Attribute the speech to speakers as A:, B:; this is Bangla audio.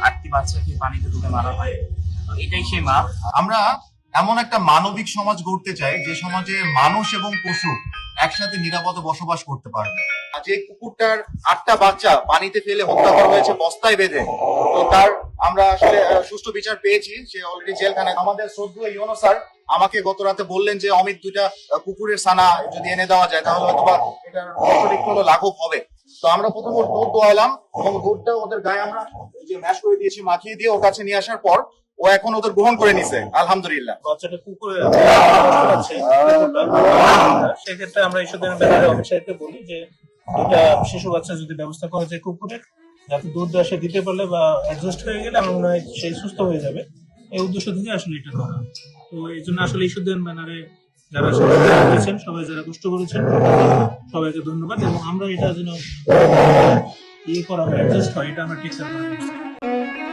A: 8টি বাচ্চাকে পানিতে ডুবে মারা হয়। তো এটাই সেই মাপ।
B: আমরা এমন একটা মানবিক সমাজ গড়তে চাই যে সমাজে মানুষ এবং পশু একসাথে নিরাপদে বসবাস করতে পারবে। আর যে কুকুরটার 8টা বাচ্চা পানিতে ফেলে হত্যা করা হয়েছে বস্তায় বেঁধে, তো তার আমরা আসলে সুষ্ঠু বিচার পেয়েছি, সে অলরেডি জেলখানায়। আমাদের শ্রদ্ধেয় ইউনো স্যার আমাকে গত রাতে বললেন যে অমিত, 2টা কুকুরের ছানা যদি এনে দেওয়া যায় তাহলে হয়তো এটার একটু লাঘব হবে। তো আমরা প্রথমে ওর দুধ দোয়ালাম এবং দুধটা ওদের গায়ে আমরা যে ম্যাশ করে দিয়েছি, মাখিয়ে দিয়ে ওর কাছে নিয়ে আসার পর ও এখন ওদের গ্রহণ করে নিছে, আলহামদুলিল্লাহ।
C: বাচ্চাটা কুকুরে আছে, সেক্ষেত্রে আমরা এইসব অমিত সাহেবকে বলি যে দুটা শিশু বাচ্চা যদি ব্যবস্থা করা যায় কুকুরের, যাতে দুধ সে দিতে পারলে বা অ্যাডজাস্ট হয়ে গেলে আমার মনে হয় সেই সুস্থ হয়ে যাবে। এই উদ্দেশ্য থেকে আসলে এটা করা। তো এই জন্য আসলে ইস্যুদ্দিন ব্যানারে যারা সহযোগিতা করেছেন, সবাই যারা কষ্ট করেছেন, সবাইকে ধন্যবাদ। এবং আমরা এটা যেন ইয়ে করা হয়, অ্যাডজাস্ট হয়, এটা আমরা ঠিক করতে